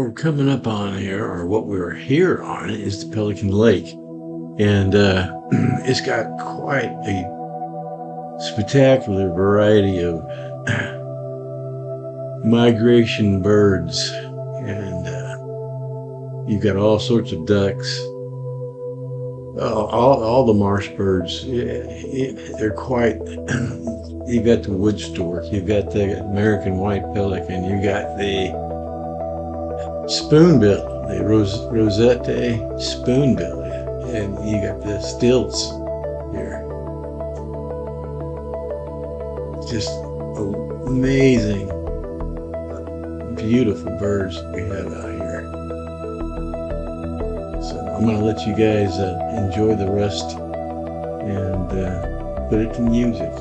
we're coming up on here, or what we're here on, is the Pelican Lake. And it's got quite a spectacular variety of migration birds. And you've got all sorts of ducks. All the marsh birds, they're quite, you've got the wood stork, you've got the American white pelican, you've got the spoonbill, the Roseate spoonbill, and you got the stilts here. Just amazing, beautiful birds we have out here. So I'm going to let you guys enjoy the rest and put it to music.